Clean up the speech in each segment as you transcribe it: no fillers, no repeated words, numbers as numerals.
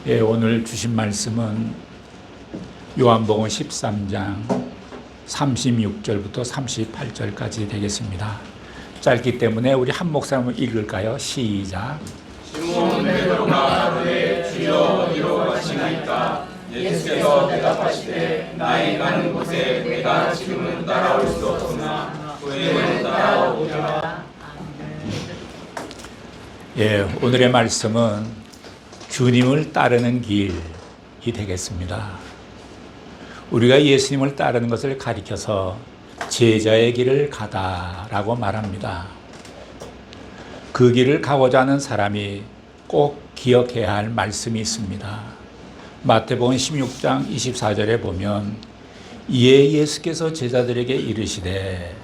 예, 오늘 주신 말씀은 요한복음 13장 36절부터 38절까지 되겠습니다. 짧기 때문에 우리 한 목사님 읽을까요? 시작. 시몬 베드로가 이르되 주여 어디로 가시나이까? 예수께서 대답하시되 나의 가는 곳에 내가 지금은 따라올 수 없으나 후에는 따라오리라. 예, 오늘의 말씀은 주님을 따르는 길이 되겠습니다. 우리가 예수님을 따르는 것을 가리켜서 제자의 길을 가다라고 말합니다. 그 길을 가고자 하는 사람이 꼭 기억해야 할 말씀이 있습니다. 마태복음 16장 24절에 보면 이에 예수께서 제자들에게 이르시되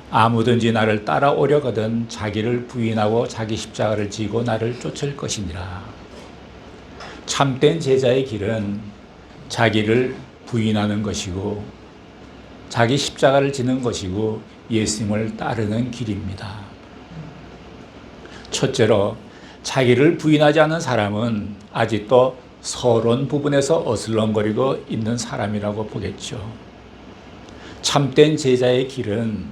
아무든지 나를 따라오려거든 자기를 부인하고 자기 십자가를 지고 나를 쫓을 것이니라. 참된 제자의 길은 자기를 부인하는 것이고 자기 십자가를 지는 것이고 예수님을 따르는 길입니다. 첫째로 자기를 부인하지 않는 사람은 아직도 서론 부분에서 어슬렁거리고 있는 사람이라고 보겠죠. 참된 제자의 길은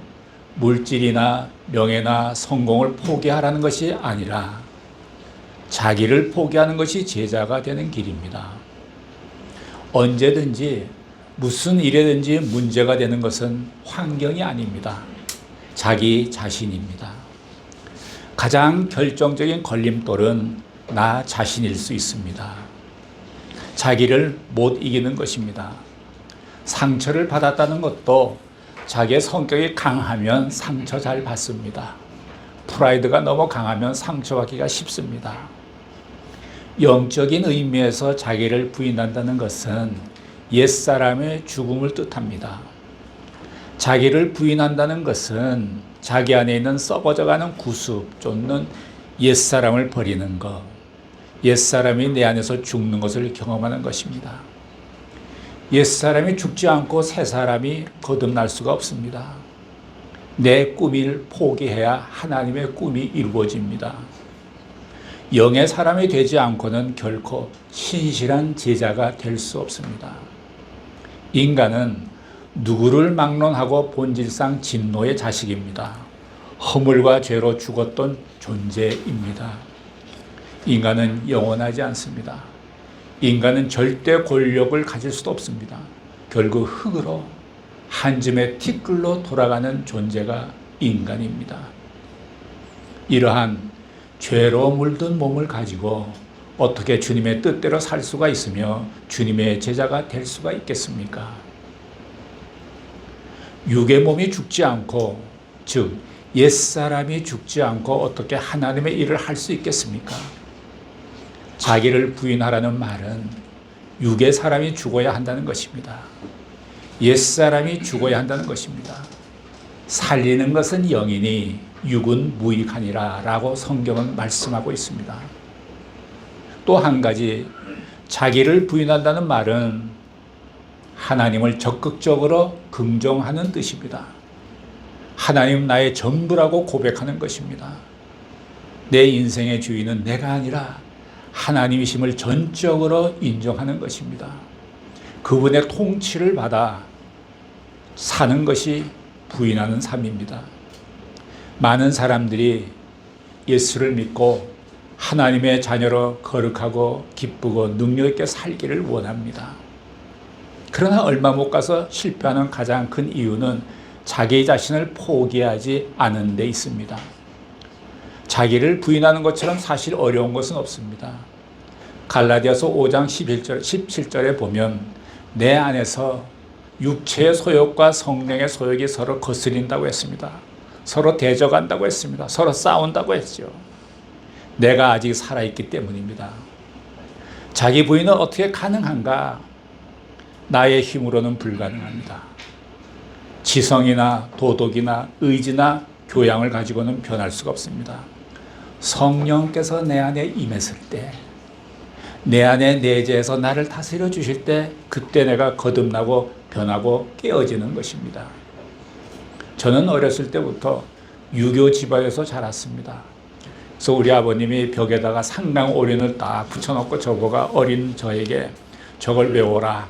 물질이나 명예나 성공을 포기하라는 것이 아니라 자기를 포기하는 것이 제자가 되는 길입니다. 언제든지 무슨 일에든지 문제가 되는 것은 환경이 아닙니다. 자기 자신입니다. 가장 결정적인 걸림돌은 나 자신일 수 있습니다. 자기를 못 이기는 것입니다. 상처를 받았다는 것도 자기의 성격이 강하면 상처 잘 받습니다. 프라이드가 너무 강하면 상처받기가 쉽습니다. 영적인 의미에서 자기를 부인한다는 것은 옛사람의 죽음을 뜻합니다. 자기를 부인한다는 것은 자기 안에 있는 썩어져가는 구습, 쫓는 옛사람을 버리는 것, 옛사람이 내 안에서 죽는 것을 경험하는 것입니다. 옛사람이 죽지 않고 새사람이 거듭날 수가 없습니다. 내 꿈을 포기해야 하나님의 꿈이 이루어집니다. 영의 사람이 되지 않고는 결코 신실한 제자가 될 수 없습니다. 인간은 누구를 막론하고 본질상 진노의 자식입니다. 허물과 죄로 죽었던 존재입니다. 인간은 영원하지 않습니다. 인간은 절대 권력을 가질 수도 없습니다. 결국 흙으로 한 줌의 티끌로 돌아가는 존재가 인간입니다. 이러한 죄로 물든 몸을 가지고 어떻게 주님의 뜻대로 살 수가 있으며 주님의 제자가 될 수가 있겠습니까? 육의 몸이 죽지 않고, 즉 옛사람이 죽지 않고 어떻게 하나님의 일을 할 수 있겠습니까? 자기를 부인하라는 말은 육의 사람이 죽어야 한다는 것입니다. 옛사람이 죽어야 한다는 것입니다. 살리는 것은 영이니 육은 무익하니라 라고 성경은 말씀하고 있습니다. 또 한 가지, 자기를 부인한다는 말은 하나님을 적극적으로 긍정하는 뜻입니다. 하나님 나의 전부라고 고백하는 것입니다. 내 인생의 주인은 내가 아니라 하나님이심을 전적으로 인정하는 것입니다. 그분의 통치를 받아 사는 것이 부인하는 삶입니다. 많은 사람들이 예수를 믿고 하나님의 자녀로 거룩하고 기쁘고 능력 있게 살기를 원합니다. 그러나 얼마 못 가서 실패하는 가장 큰 이유는 자기 자신을 포기하지 않은 데 있습니다. 자기를 부인하는 것처럼 사실 어려운 것은 없습니다. 갈라디아서 5장 17절에 보면 내 안에서 육체의 소욕과 성령의 소욕이 서로 거스린다고 했습니다. 서로 대적한다고 했습니다. 서로 싸운다고 했죠. 내가 아직 살아있기 때문입니다. 자기 부인은 어떻게 가능한가? 나의 힘으로는 불가능합니다. 지성이나 도덕이나 의지나 교양을 가지고는 변할 수가 없습니다. 성령께서 내 안에 임했을 때, 내 안에 내재해서 나를 다스려 주실 때, 그때 내가 거듭나고 변하고 깨어지는 것입니다. 저는 어렸을 때부터 유교 집안에서 자랐습니다. 그래서 우리 아버님이 벽에다가 상강오륜을 딱 붙여놓고 저거가 어린 저에게 저걸 외워라.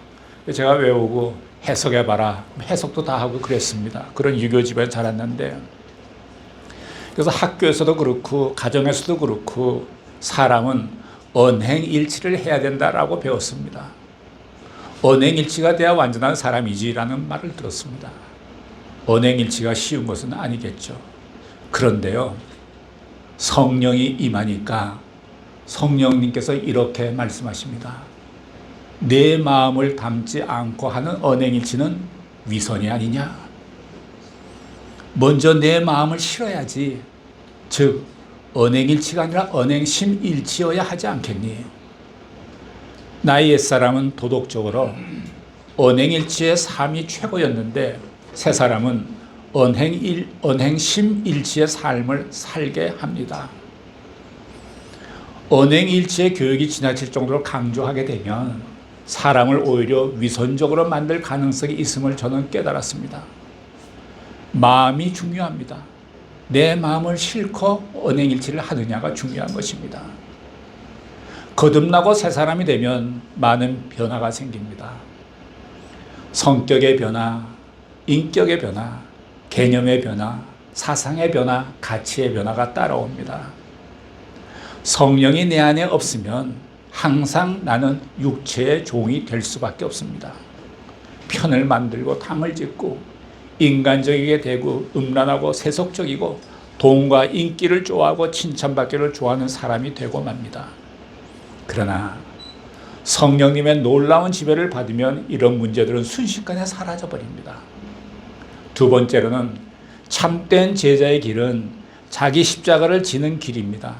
제가 외우고 해석해봐라. 해석도 다 하고 그랬습니다. 그런 유교 집에 자랐는데, 그래서 학교에서도 그렇고 가정에서도 그렇고 사람은 언행일치를 해야 된다라고 배웠습니다. 언행일치가 돼야 완전한 사람이지라는 말을 들었습니다. 언행일치가 쉬운 것은 아니겠죠. 그런데요, 성령이 임하니까 성령님께서 이렇게 말씀하십니다. 내 마음을 담지 않고 하는 언행일치는 위선이 아니냐? 먼저 내 마음을 실어야지. 즉 언행일치가 아니라 언행심일치여야 하지 않겠니? 나의 옛사람은 도덕적으로 언행일치의 삶이 최고였는데 새 사람은 언행심일치의 삶을 살게 합니다. 언행일치의 교육이 지나칠 정도로 강조하게 되면 사람을 오히려 위선적으로 만들 가능성이 있음을 저는 깨달았습니다. 마음이 중요합니다. 내 마음을 싣고 언행일치를 하느냐가 중요한 것입니다. 거듭나고 새 사람이 되면 많은 변화가 생깁니다. 성격의 변화, 인격의 변화, 개념의 변화, 사상의 변화, 가치의 변화가 따라옵니다. 성령이 내 안에 없으면 항상 나는 육체의 종이 될 수밖에 없습니다. 편을 만들고 탐을 짓고 인간적이게 되고 음란하고 세속적이고 돈과 인기를 좋아하고 칭찬받기를 좋아하는 사람이 되고 맙니다. 그러나 성령님의 놀라운 지배를 받으면 이런 문제들은 순식간에 사라져 버립니다. 두 번째로는 참된 제자의 길은 자기 십자가를 지는 길입니다.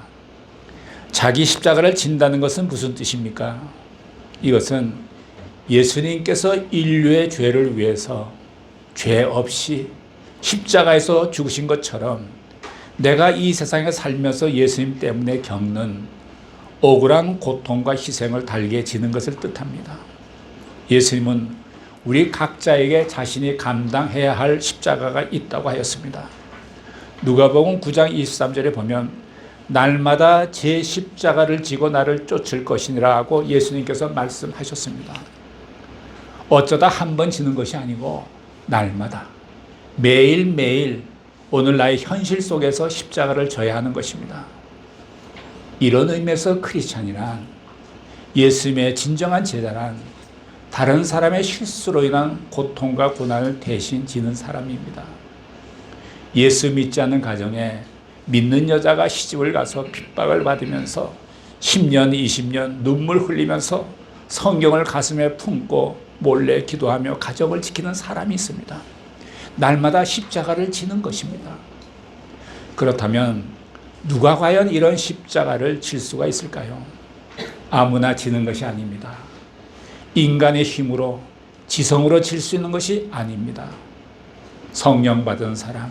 자기 십자가를 진다는 것은 무슨 뜻입니까? 이것은 예수님께서 인류의 죄를 위해서 죄 없이 십자가에서 죽으신 것처럼 내가 이 세상에 살면서 예수님 때문에 겪는 억울한 고통과 희생을 달게 지는 것을 뜻합니다. 예수님은 우리 각자에게 자신이 감당해야 할 십자가가 있다고 하였습니다. 누가복음 9장 23절에 보면 날마다 제 십자가를 지고 나를 쫓을 것이니라 하고 예수님께서 말씀하셨습니다. 어쩌다 한 번 지는 것이 아니고 날마다 매일매일 오늘 나의 현실 속에서 십자가를 져야 하는 것입니다. 이런 의미에서 크리스찬이란, 예수님의 진정한 제자란 다른 사람의 실수로 인한 고통과 고난을 대신 지는 사람입니다. 예수 믿지 않는 가정에 믿는 여자가 시집을 가서 핍박을 받으면서 10년, 20년 눈물 흘리면서 성경을 가슴에 품고 몰래 기도하며 가정을 지키는 사람이 있습니다. 날마다 십자가를 지는 것입니다. 그렇다면 누가 과연 이런 십자가를 질 수가 있을까요? 아무나 지는 것이 아닙니다. 인간의 힘으로, 지성으로 질 수 있는 것이 아닙니다. 성령 받은 사람,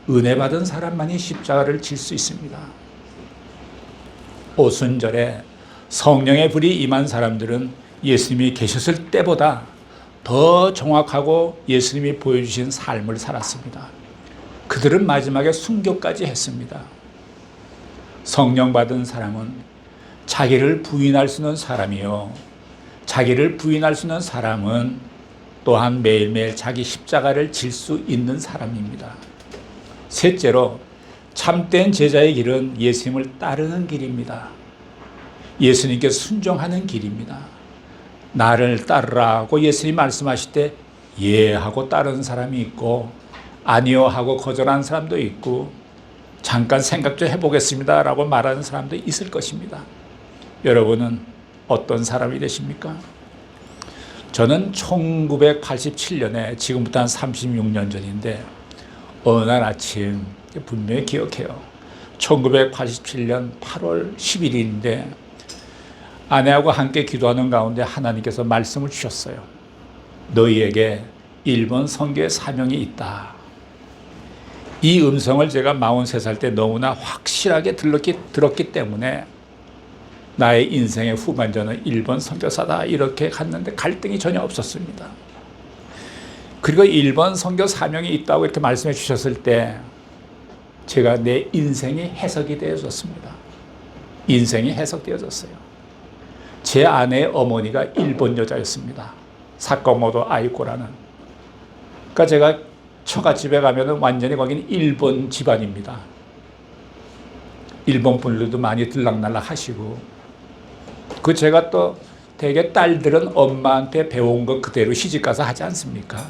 은혜 받은 사람만이 십자가를 질 수 있습니다. 오순절에 성령의 불이 임한 사람들은 예수님이 계셨을 때보다 더 정확하고 예수님이 보여주신 삶을 살았습니다. 그들은 마지막에 순교까지 했습니다. 성령 받은 사람은 자기를 부인할 수 있는 사람이요, 자기를 부인할 수 있는 사람은 또한 매일매일 자기 십자가를 질 수 있는 사람입니다. 셋째로, 참된 제자의 길은 예수님을 따르는 길입니다. 예수님께 순종하는 길입니다. 나를 따르라 하고 예수님 말씀하실 때 예 하고 따르는 사람이 있고 아니요 하고 거절하는 사람도 있고 잠깐 생각 좀 해보겠습니다 라고 말하는 사람도 있을 것입니다. 여러분은 어떤 사람이 되십니까? 저는 1987년에 지금부터 한 36년 전인데 어느 날 아침 분명히 기억해요. 1987년 8월 11일인데 아내하고 함께 기도하는 가운데 하나님께서 말씀을 주셨어요. 너희에게 일본 선교의 사명이 있다. 이 음성을 제가 43살 때 너무나 확실하게 들었기 때문에 나의 인생의 후반전은 일본 선교사다 이렇게 갔는데 갈등이 전혀 없었습니다. 그리고 일본 선교 사명이 있다고 이렇게 말씀해 주셨을 때 제가 내 인생이 해석이 되어졌습니다. 인생이 해석되어졌어요. 제 아내의 어머니가 일본 여자였습니다. 사카모토 아이코라는. 그러니까 제가 처갓집에 가면은 완전히 거기는 일본 집안입니다. 일본 분들도 많이 들락날락 하시고, 그 제가 또 대개 딸들은 엄마한테 배운 거 그대로 시집가서 하지 않습니까?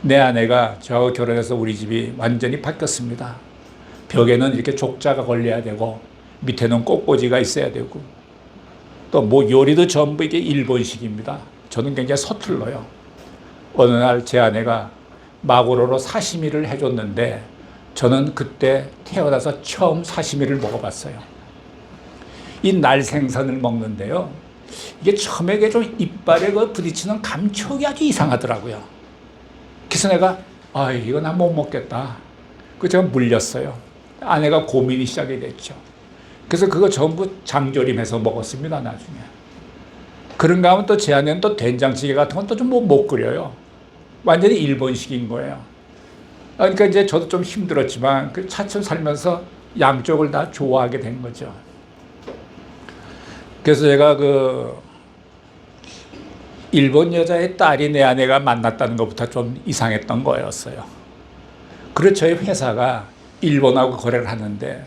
내 아내가 저하고 결혼해서 우리 집이 완전히 바뀌었습니다. 벽에는 이렇게 족자가 걸려야 되고, 밑에는 꽃꽂이가 있어야 되고, 또 뭐 요리도 전부 이게 일본식입니다. 저는 굉장히 서툴러요. 어느 날 제 아내가 마구로로 사시미를 해줬는데, 저는 그때 태어나서 처음 사시미를 먹어봤어요. 이 날생선을 먹는데요, 이게 처음에 이게 좀 이빨에 그 부딪히는 감촉이 아주 이상하더라고요. 그래서 내가 이거 나 못 먹겠다. 그 제가 물렸어요. 아내가 고민이 시작이 됐죠. 그래서 그거 전부 장조림해서 먹었습니다, 나중에. 그런가 하면 또 제 아내는 또 된장찌개 같은 건 또 좀 못 끓여요. 완전히 일본식인 거예요. 그러니까 이제 저도 좀 힘들었지만 그 차츰 살면서 양쪽을 다 좋아하게 된 거죠. 그래서 제가 그 일본 여자의 딸이 내 아내가 만났다는 것부터 좀 이상했던 거였어요. 그래서 저희 회사가 일본하고 거래를 하는데,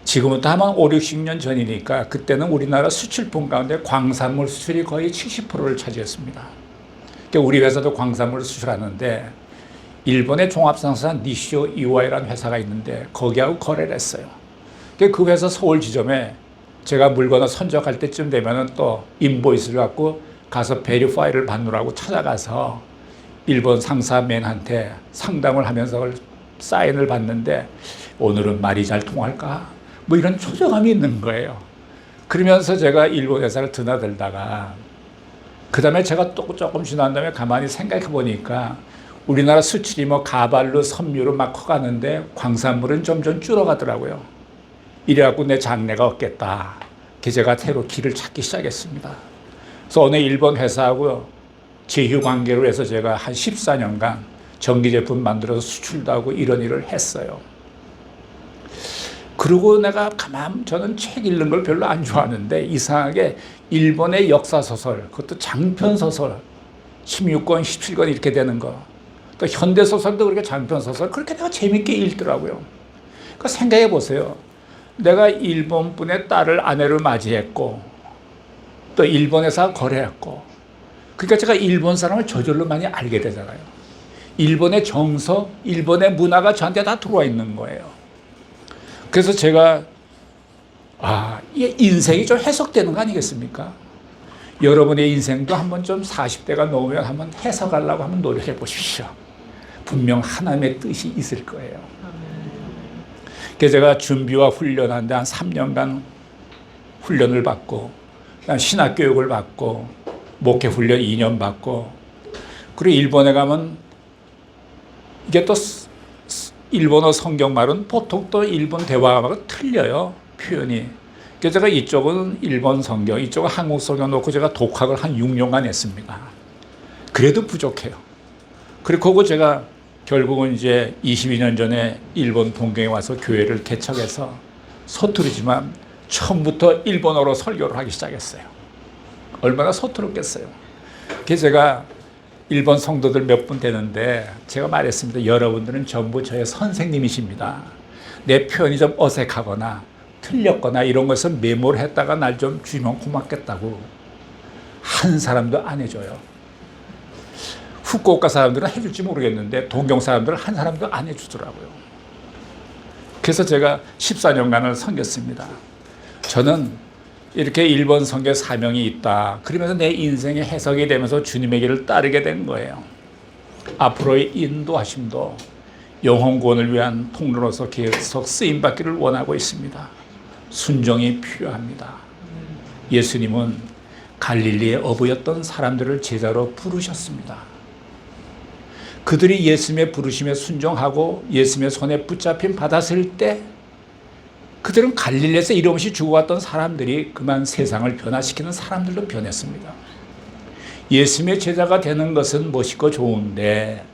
지금부터 아마 5, 60년 전이니까 그때는 우리나라 수출품 가운데 광산물 수출이 거의 70%를 차지했습니다. 그러니까 우리 회사도 광산물을 수출하는데, 일본의 종합상사 니시오 이와이라는 회사가 있는데 거기하고 거래를 했어요. 그 회사 서울 지점에 제가 물건을 선적할 때쯤 되면은 또 인보이스를 갖고 가서 베리파이를 받느라고 찾아가서 일본 상사맨한테 상담을 하면서 사인을 받는데, 오늘은 말이 잘 통할까? 뭐 이런 초조함이 있는 거예요. 그러면서 제가 일본 회사를 드나들다가, 그 다음에 제가 또 조금 지난 다음에 가만히 생각해 보니까 우리나라 수출이 뭐 가발로 섬유로 막 커가는데 광산물은 점점 줄어가더라고요. 이래갖고 내 장래가 없겠다. 그래서 제가 새로 길을 찾기 시작했습니다. 그래서 어느 일본 회사하고 제휴 관계로 해서 제가 한 14년간 전기제품 만들어서 수출도 하고 이런 일을 했어요. 그리고 내가 저는 책 읽는 걸 별로 안 좋아하는데, 이상하게 일본의 역사소설, 그것도 장편소설, 16권, 17권 이렇게 되는 거, 또 현대소설도 그렇게 장편소설, 그렇게 내가 재밌게 읽더라고요. 그러니까 생각해 보세요. 내가 일본 분의 딸을 아내를 맞이했고, 또 일본에서 거래했고, 그러니까 제가 일본 사람을 저절로 많이 알게 되잖아요. 일본의 정서, 일본의 문화가 저한테 다 들어와 있는 거예요. 그래서 제가 이게 인생이 좀 해석되는 거 아니겠습니까? 여러분의 인생도 한번 좀 40대가 넘으면 한번 해석하려고 한번 노력해 보십시오. 분명 하나님의 뜻이 있을 거예요. 그래서 제가 준비와 훈련하는데 한 3년간 훈련을 받고, 신학 교육을 받고, 목회 훈련 2년 받고, 그리고 일본에 가면 이게 또 일본어 성경말은 보통 또 일본 대화하고 틀려요, 표현이. 그래서 제가 이쪽은 일본 성경, 이쪽은 한국 성경 놓고 제가 독학을 한 6년간 했습니다. 그래도 부족해요. 그리고 제가 결국은 이제 22년 전에 일본 동경에 와서 교회를 개척해서 서투르지만 처음부터 일본어로 설교를 하기 시작했어요. 얼마나 서투르겠어요. 그래서 제가 일본 성도들 몇 분 되는데 제가 말했습니다. 여러분들은 전부 저의 선생님이십니다. 내 표현이 좀 어색하거나 틀렸거나 이런 것을 메모를 했다가 날 좀 주면 고맙겠다고. 한 사람도 안 해줘요. 후쿠오카 사람들은 해줄지 모르겠는데 동경 사람들은 한 사람도 안 해주더라고요. 그래서 제가 14년간을 섬겼습니다. 저는 이렇게 일본 선교 사명이 있다. 그러면서 내 인생의 해석이 되면서 주님의 길을 따르게 된 거예요. 앞으로의 인도하심도 영혼 구원을 위한 통로로서 계속 쓰임받기를 원하고 있습니다. 순종이 필요합니다. 예수님은 갈릴리의 어부였던 사람들을 제자로 부르셨습니다. 그들이 예수님의 부르심에 순종하고 예수님의 손에 붙잡힘 받았을 때 그들은 갈릴리에서 이름 없이 죽어갔던 사람들이 그만 세상을 변화시키는 사람들로 변했습니다. 예수님의 제자가 되는 것은 멋있고 좋은데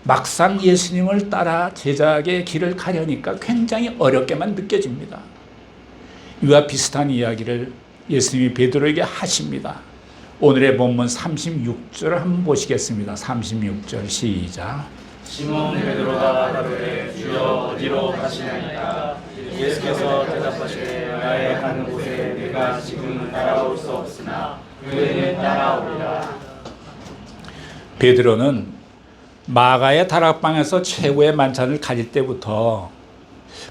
막상 예수님을 따라 제자의 길을 가려니까 굉장히 어렵게만 느껴집니다. 이와 비슷한 이야기를 예수님이 베드로에게 하십니다. 오늘의 본문 36절을 한번 보시겠습니다. 36절 시작. 시몬 베드로가 가로되 주여 어디로 가시나이까? 예수께서 대답하시되 나의 가는 곳에 내가 지금은 따라올 수 없으나 그에는 따라오리라. 베드로는 마가의 다락방에서 최고의 만찬을 가질 때부터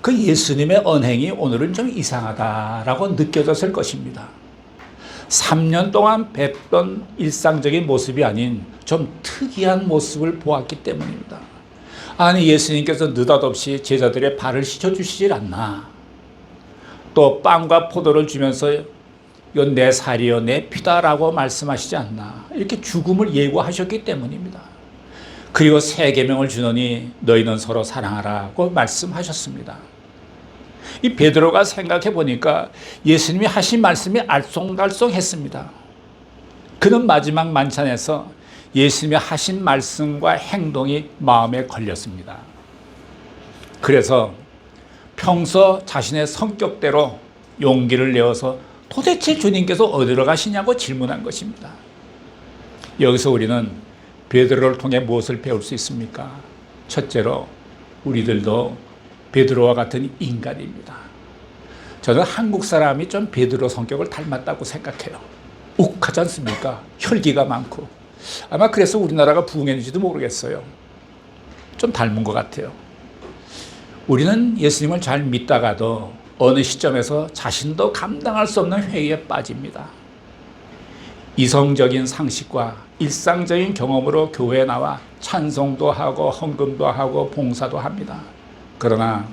그 예수님의 언행이 오늘은 좀 이상하다라고 느껴졌을 것입니다. 3년 동안 뵙던 일상적인 모습이 아닌 좀 특이한 모습을 보았기 때문입니다. 아니, 예수님께서 느닷없이 제자들의 발을 씻어주시질 않나. 또 빵과 포도를 주면서 이건 내 살이요 내 피다라고 말씀하시지 않나. 이렇게 죽음을 예고하셨기 때문입니다. 그리고 새 계명을 주노니 너희는 서로 사랑하라고 말씀하셨습니다. 이 베드로가 생각해 보니까 예수님이 하신 말씀이 알쏭달쏭했습니다. 그는 마지막 만찬에서 예수님이 하신 말씀과 행동이 마음에 걸렸습니다. 그래서 평소 자신의 성격대로 용기를 내어서 도대체 주님께서 어디로 가시냐고 질문한 것입니다. 여기서 우리는 베드로를 통해 무엇을 배울 수 있습니까? 첫째로 우리들도 베드로와 같은 인간입니다. 저는 한국 사람이 좀 베드로 성격을 닮았다고 생각해요. 욱하지 않습니까? 혈기가 많고. 아마 그래서 우리나라가 부흥했는지도 모르겠어요. 좀 닮은 것 같아요. 우리는 예수님을 잘 믿다가도 어느 시점에서 자신도 감당할 수 없는 회의에 빠집니다. 이성적인 상식과 일상적인 경험으로 교회에 나와 찬송도 하고 헌금도 하고 봉사도 합니다. 그러나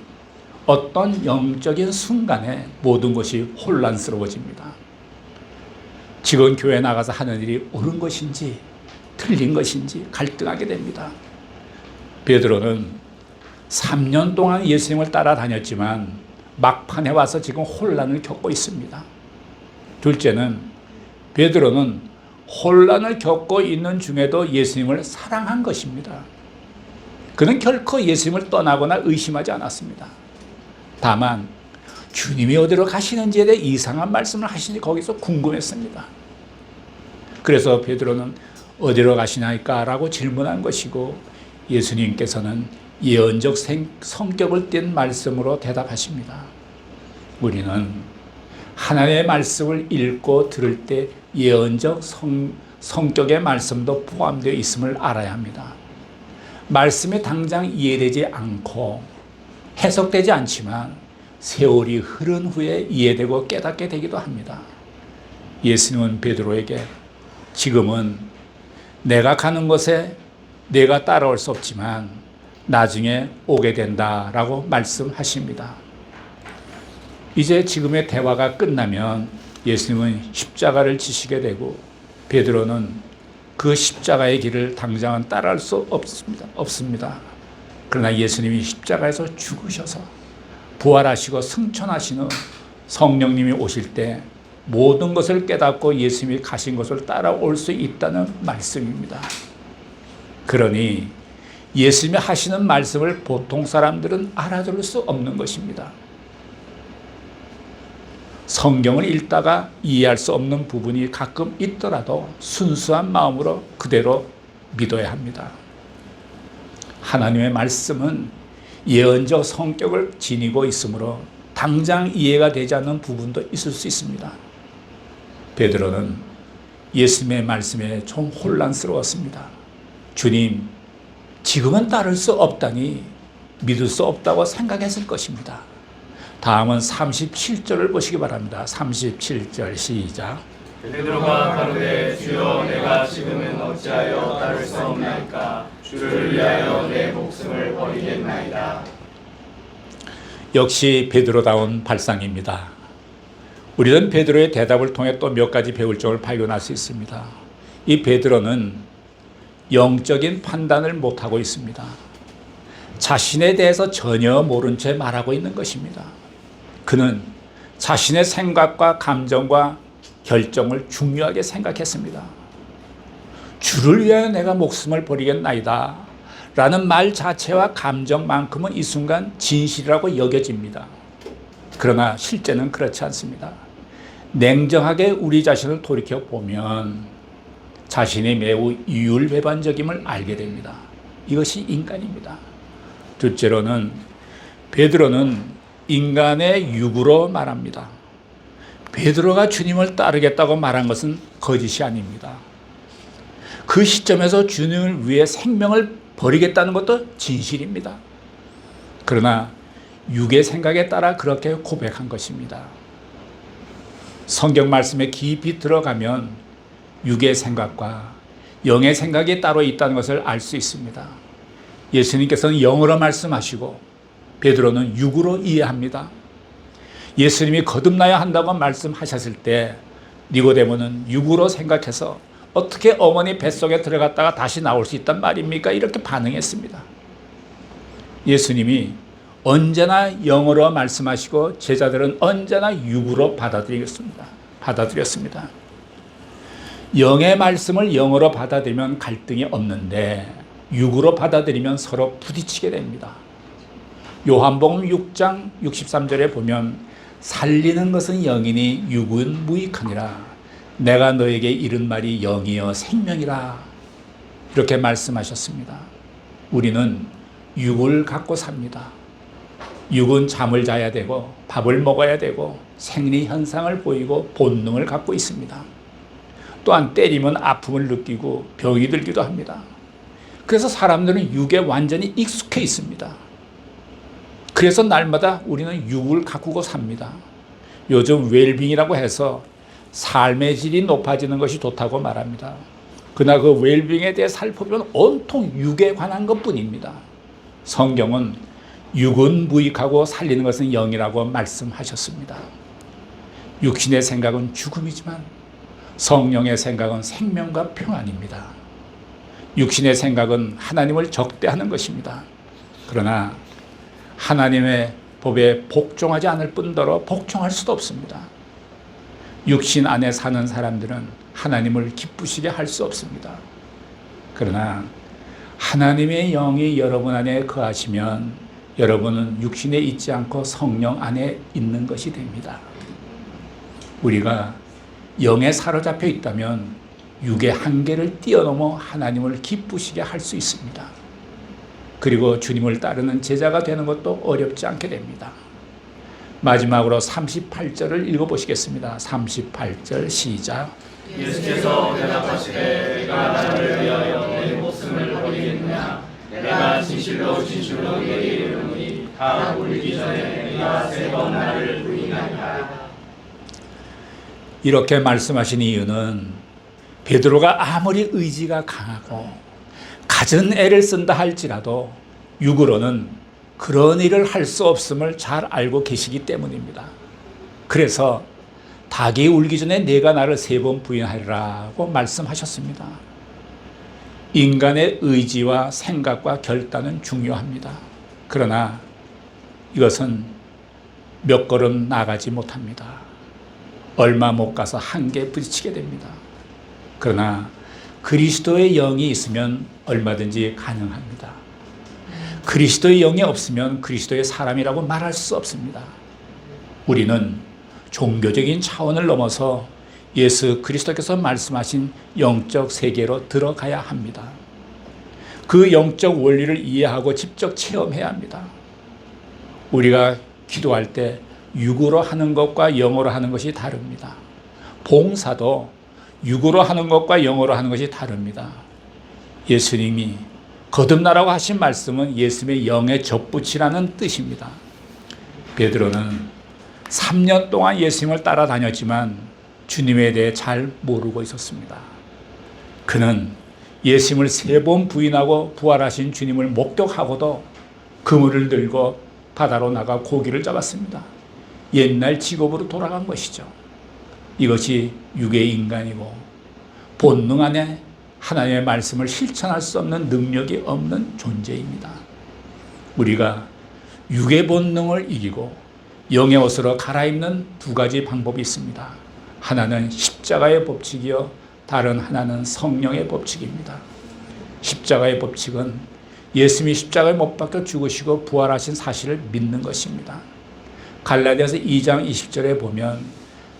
어떤 영적인 순간에 모든 것이 혼란스러워집니다. 지금 교회에 나가서 하는 일이 옳은 것인지 틀린 것인지 갈등하게 됩니다. 베드로는 3년 동안 예수님을 따라다녔지만 막판에 와서 지금 혼란을 겪고 있습니다. 둘째는 베드로는 혼란을 겪고 있는 중에도 예수님을 사랑한 것입니다. 그는 결코 예수님을 떠나거나 의심하지 않았습니다. 다만 주님이 어디로 가시는지에 대해 이상한 말씀을 하시니 거기서 궁금했습니다. 그래서 베드로는 어디로 가시나이까? 라고 질문한 것이고 예수님께서는 예언적 성격을 띤 말씀으로 대답하십니다. 우리는 하나님의 말씀을 읽고 들을 때 예언적 성격의 말씀도 포함되어 있음을 알아야 합니다. 말씀이 당장 이해되지 않고 해석되지 않지만 세월이 흐른 후에 이해되고 깨닫게 되기도 합니다. 예수님은 베드로에게 지금은 내가 가는 곳에 내가 따라올 수 없지만 나중에 오게 된다라고 말씀하십니다. 이제 지금의 대화가 끝나면 예수님은 십자가를 지시게 되고 베드로는 그 십자가의 길을 당장은 따라할 수 없습니다. 그러나 예수님이 십자가에서 죽으셔서 부활하시고 승천하신 후 성령님이 오실 때 모든 것을 깨닫고 예수님이 가신 것을 따라올 수 있다는 말씀입니다. 그러니 예수님이 하시는 말씀을 보통 사람들은 알아들을 수 없는 것입니다. 성경을 읽다가 이해할 수 없는 부분이 가끔 있더라도 순수한 마음으로 그대로 믿어야 합니다. 하나님의 말씀은 예언적 성격을 지니고 있으므로 당장 이해가 되지 않는 부분도 있을 수 있습니다. 베드로는 예수님의 말씀에 좀 혼란스러웠습니다. 주님, 지금은 따를 수 없다니 믿을 수 없다고 생각했을 것입니다. 다음은 37절을 보시기 바랍니다. 37절 시작. 베드로가 가로되 주여 내가 지금은 어찌하여 따를 수 없나이까? 주를 위하여 내 목숨을 버리겠나이다. 역시 베드로다운 발상입니다. 우리는 베드로의 대답을 통해 또 몇 가지 배울 점을 발견할 수 있습니다. 이 베드로는 영적인 판단을 못하고 있습니다. 자신에 대해서 전혀 모른 채 말하고 있는 것입니다. 그는 자신의 생각과 감정과 결정을 중요하게 생각했습니다. 주를 위하여 내가 목숨을 버리겠나이다 라는 말 자체와 감정만큼은 이 순간 진실이라고 여겨집니다. 그러나 실제는 그렇지 않습니다. 냉정하게 우리 자신을 돌이켜 보면 자신이 매우 이율배반적임을 알게 됩니다. 이것이 인간입니다. 둘째로는 베드로는 인간의 육으로 말합니다. 베드로가 주님을 따르겠다고 말한 것은 거짓이 아닙니다. 그 시점에서 주님을 위해 생명을 버리겠다는 것도 진실입니다. 그러나 육의 생각에 따라 그렇게 고백한 것입니다. 성경 말씀에 깊이 들어가면 육의 생각과 영의 생각이 따로 있다는 것을 알 수 있습니다. 예수님께서는 영으로 말씀하시고 베드로는 육으로 이해합니다. 예수님이 거듭나야 한다고 말씀하셨을 때 니고데모는 육으로 생각해서 어떻게 어머니 뱃속에 들어갔다가 다시 나올 수 있단 말입니까? 이렇게 반응했습니다. 예수님이 언제나 영으로 말씀하시고 제자들은 언제나 육으로 받아들였습니다. 영의 말씀을 영으로 받아들이면 갈등이 없는데 육으로 받아들이면 서로 부딪히게 됩니다. 요한복음 6장 63절에 보면 살리는 것은 영이니 육은 무익하니라. 내가 너에게 이른 말이 영이여 생명이라. 이렇게 말씀하셨습니다. 우리는 육을 갖고 삽니다. 육은 잠을 자야 되고 밥을 먹어야 되고 생리 현상을 보이고 본능을 갖고 있습니다. 또한 때리면 아픔을 느끼고 병이 들기도 합니다. 그래서 사람들은 육에 완전히 익숙해 있습니다. 그래서 날마다 우리는 육을 가꾸고 삽니다. 요즘 웰빙이라고 해서 삶의 질이 높아지는 것이 좋다고 말합니다. 그러나 그 웰빙에 대해 살펴보면 온통 육에 관한 것뿐입니다. 성경은 육은 무익하고 살리는 것은 영이라고 말씀하셨습니다. 육신의 생각은 죽음이지만 성령의 생각은 생명과 평안입니다. 육신의 생각은 하나님을 적대하는 것입니다. 그러나 하나님의 법에 복종하지 않을 뿐더러 복종할 수도 없습니다. 육신 안에 사는 사람들은 하나님을 기쁘시게 할 수 없습니다. 그러나 하나님의 영이 여러분 안에 거하시면 여러분은 육신에 있지 않고 성령 안에 있는 것이 됩니다. 우리가 영에 사로잡혀 있다면 육의 한계를 뛰어넘어 하나님을 기쁘시게 할 수 있습니다. 그리고 주님을 따르는 제자가 되는 것도 어렵지 않게 됩니다. 마지막으로 38절을 읽어보시겠습니다. 38절 시작. 예수께서 대답하시되 내가 나를 위하여 내 목숨을 버리겠느냐. 내가 진실로 진실로 너희에게 이르노니 다 울기 전에 네가 3번 나를 부인하리라. 이렇게 말씀하신 이유는 베드로가 아무리 의지가 강하고 갖은 애를 쓴다 할지라도 육으로는 그런 일을 할 수 없음을 잘 알고 계시기 때문입니다. 그래서 닭이 울기 전에 네가 나를 3번 부인하리라고 말씀하셨습니다. 인간의 의지와 생각과 결단은 중요합니다. 그러나 이것은 몇 걸음 나가지 못합니다. 얼마 못 가서 한계에 부딪히게 됩니다. 그러나 그리스도의 영이 있으면 얼마든지 가능합니다. 그리스도의 영이 없으면 그리스도의 사람이라고 말할 수 없습니다. 우리는 종교적인 차원을 넘어서 예수 그리스도께서 말씀하신 영적 세계로 들어가야 합니다. 그 영적 원리를 이해하고 직접 체험해야 합니다. 우리가 기도할 때 육으로 하는 것과 영으로 하는 것이 다릅니다. 봉사도 육으로 하는 것과 영으로 하는 것이 다릅니다. 예수님이 거듭나라고 하신 말씀은 예수님의 영에 접붙이라는 뜻입니다. 베드로는 3년 동안 예수님을 따라다녔지만 주님에 대해 잘 모르고 있었습니다. 그는 예수님을 3번 부인하고 부활하신 주님을 목격하고도 그물을 들고 바다로 나가 고기를 잡았습니다. 옛날 직업으로 돌아간 것이죠. 이것이 육의 인간이고 본능 안에 하나님의 말씀을 실천할 수 없는 능력이 없는 존재입니다. 우리가 육의 본능을 이기고 영의 옷으로 갈아입는 2가지 방법이 있습니다. 하나는 십자가의 법칙이요, 다른 하나는 성령의 법칙입니다. 십자가의 법칙은 예수님이 십자가에 못 박혀 죽으시고 부활하신 사실을 믿는 것입니다. 갈라디아서 2장 20절에 보면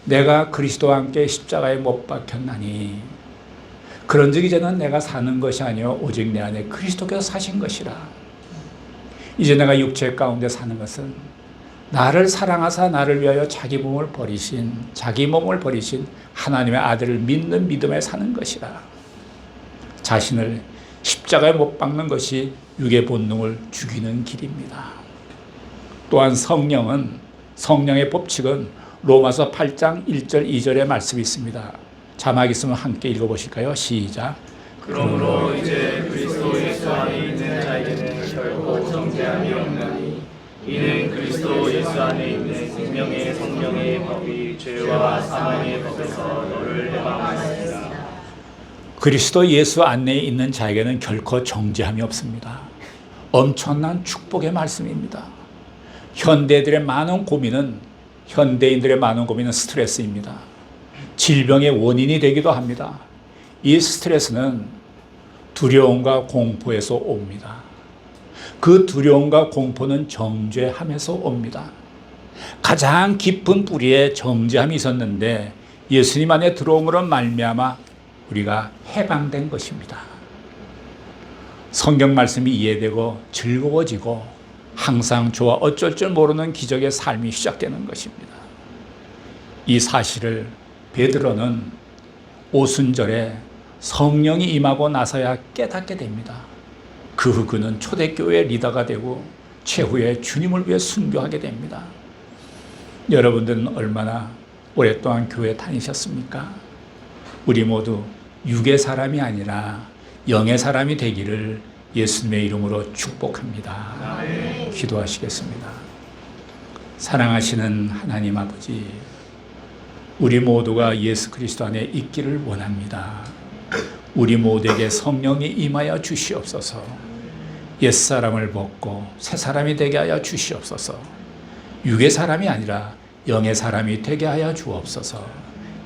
내가 그리스도와 함께 십자가에 못 박혔나니 그런즉 이제는 내가 사는 것이 아니요 오직 내 안에 그리스도께서 사신 것이라. 이제 내가 육체 가운데 사는 것은 나를 사랑하사 나를 위하여 자기 몸을 버리신 하나님의 아들을 믿는 믿음에 사는 것이라. 자신을 십자가에 못 박는 것이 육의 본능을 죽이는 길입니다. 또한 성령의 법칙은 로마서 8장 1절 2절의 말씀이 있습니다. 자막 있으면 함께 읽어보실까요? 시작. 그러므로 이제 그리스도 예수 안에 있는 자에게는 결코 정죄함이 없나니 이는 그리스도 예수 안에 있는 생명의 성령의 법이 죄와 사망의 법에서 너를 해방하였습니다. 그리스도 예수 안에 있는 자에게는 결코 정죄함이 없습니다. 엄청난 축복의 말씀입니다. 현대인들의 많은 고민은 스트레스입니다. 질병의 원인이 되기도 합니다. 이 스트레스는 두려움과 공포에서 옵니다. 그 두려움과 공포는 정죄함에서 옵니다. 가장 깊은 뿌리에 정죄함이 있었는데 예수님 안에 들어옴으로 말미암아 우리가 해방된 것입니다. 성경 말씀이 이해되고 즐거워지고 항상 좋아 어쩔 줄 모르는 기적의 삶이 시작되는 것입니다. 이 사실을 베드로는 오순절에 성령이 임하고 나서야 깨닫게 됩니다. 그 후 그는 초대교회 리더가 되고 최후에 주님을 위해 순교하게 됩니다. 여러분들은 얼마나 오랫동안 교회 다니셨습니까? 우리 모두 육의 사람이 아니라 영의 사람이 되기를 예수님의 이름으로 축복합니다. 아멘. 기도하시겠습니다. 사랑하시는 하나님 아버지, 우리 모두가 예수 그리스도 안에 있기를 원합니다. 우리 모두에게 성령이 임하여 주시옵소서. 옛사람을 벗고 새사람이 되게 하여 주시옵소서. 육의 사람이 아니라 영의 사람이 되게 하여 주옵소서.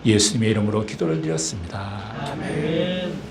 예수님의 이름으로 기도를 드렸습니다. 아멘.